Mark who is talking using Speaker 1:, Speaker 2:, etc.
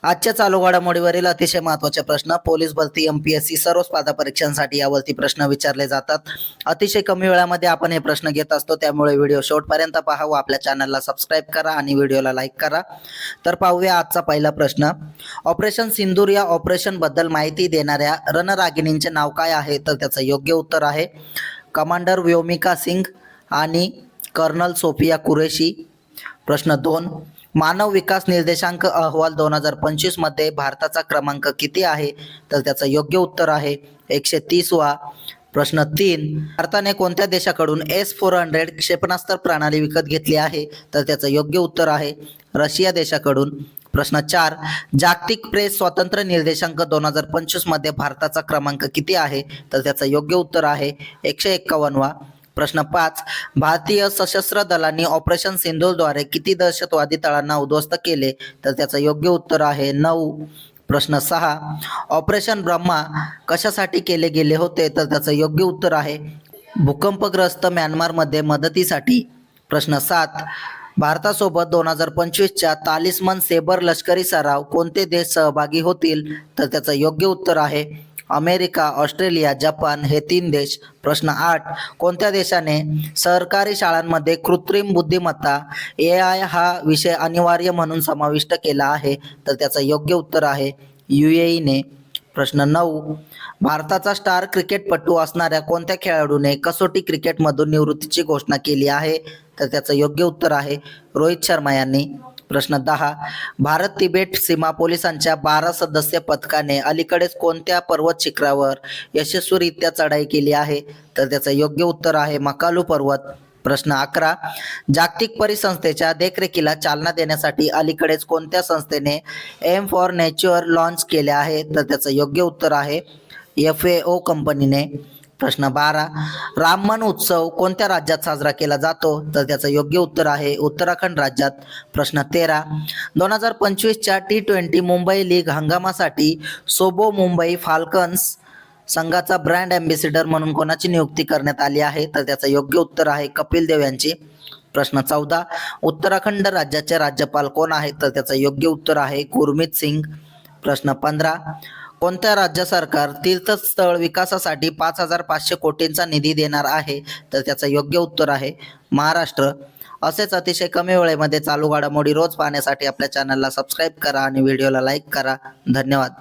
Speaker 1: आजच्या चालू घडामोडीवरील अतिशय महत्त्वाचे प्रश्न. पोलीस भरती, एमपीएससी सर्व स्पर्धा परीक्षांसाठी यावरती प्रश्न विचारले जातात. अतिशय कमी वेळामध्ये आपण हे प्रश्न घेत असतो, त्यामुळे व्हिडिओ शेवटपर्यंत पहा व आपल्या चॅनलला सबस्क्राईब करा आणि व्हिडिओला लाईक करा. तर पाहूया आजचा पहिला प्रश्न. ऑपरेशन सिंदूर या ऑपरेशनबद्दल माहिती देणाऱ्या रणरागिणींचे नाव काय आहे? तर त्याचं योग्य उत्तर आहे कमांडर व्योमिका सिंग आणि कर्नल सोफिया कुरेशी. प्रश्न 2. मानव विकास निर्देशांक अहवाल 2025 मध्ये भारताचा क्रमांक किती आहे? तर त्याचं योग्य उत्तर आहे 130वा. प्रश्न 3. भारताने कोणत्या देशाकडून S-400 क्षेपणास्त्र प्रणाली विकत घेतली आहे? तर त्याचं योग्य उत्तर आहे रशिया देशाकडून. प्रश्न 4. जागतिक प्रेस स्वातंत्र्य निर्देशांक 2025 मध्ये भारताचा क्रमांक किती आहे? तर त्याचं योग्य उत्तर आहे 151वा. प्रश्न 5. भारतीय सशस्त्र दलांनी ऑपरेशन सिंदूरद्वारे किती दहशतवादी तळांना उद्ध्वस्त केले? तर त्याचं योग्य उत्तर आहे 9. प्रश्न 6. ऑपरेशन ब्रह्मा कशासाठी केले गेले होते? तर त्याचं योग्य उत्तर आहे भूकंपग्रस्त म्यानमारमध्ये मदतीसाठी. प्रश्न 7. भारतासोबत 2025च्या तालिस्मन सेबर लष्करी सराव कोणते देश सहभागी होतील? तर त्याचं योग्य उत्तर आहे अमेरिका, ऑस्ट्रेलिया, जपान हे 3 देश. प्रश्न 8. कोणत्या देशाने सरकारी शाळांमध्ये कृत्रिम बुद्धिमत्ता AI हा विषय अनिवार्य म्हणून समाविष्ट केला आहे? तर त्याचं योग्य उत्तर आहे UAE ने. प्रश्न 9. भारताचा स्टार क्रिकेटपटू असणाऱ्या कोणत्या खेळाडूने कसोटी क्रिकेटमधून निवृत्तीची घोषणा केली आहे? तर त्याचं योग्य उत्तर आहे रोहित शर्मा यांनी. प्रश्न 10. भारत तिबेट सीमा पोलिसांच्या 12 सदस्य पथकाने अलीकडेच कोणत्या पर्वत शिखरावर यशस्वीरित्या चढाई केली आहे? तर त्याचं योग्य उत्तर आहे मकालू पर्वत. प्रश्न 11. जागतिक परिसंस्थेच्या देखरेखीला चालना देण्यासाठी अलीकडेच कोणत्या संस्थेने एम फॉर नेचर लॉन्च केले आहे? तर त्याचं योग्य उत्तर आहे FAO कंपनीने. प्रश्न 12. राममन उत्सव कोणत्या राज्यात साजरा केला जातो? तर त्याचं योग्य उत्तर आहे उत्तराखंड राज्यात. प्रश्न 13. 2025च्या T20 मुंबई लीग हंगामासाठी सोबो मुंबई फाल्कन्स संघाचा ब्रँड अँबॅसेडर म्हणून कोणाची नियुक्ती करण्यात आली आहे? तर त्याचं योग्य उत्तर आहे कपिल देव यांची. प्रश्न 14. उत्तराखंड राज्याचे राज्यपाल कोण आहेत? तर त्याचं योग्य उत्तर आहे गुरमीत सिंग. प्रश्न 15. कोणत्या राज्य सरकार तीर्थस्थळ विकासासाठी 5,500 कोटींचा निधी देणार आहे? तर त्याचं योग्य उत्तर आहे महाराष्ट्र. असेच अतिशय कमी वेळेमध्ये चालू घडामोडी रोज पाहण्यासाठी आपल्या चॅनलला सबस्क्राईब करा आणि व्हिडिओला लाईक करा. धन्यवाद.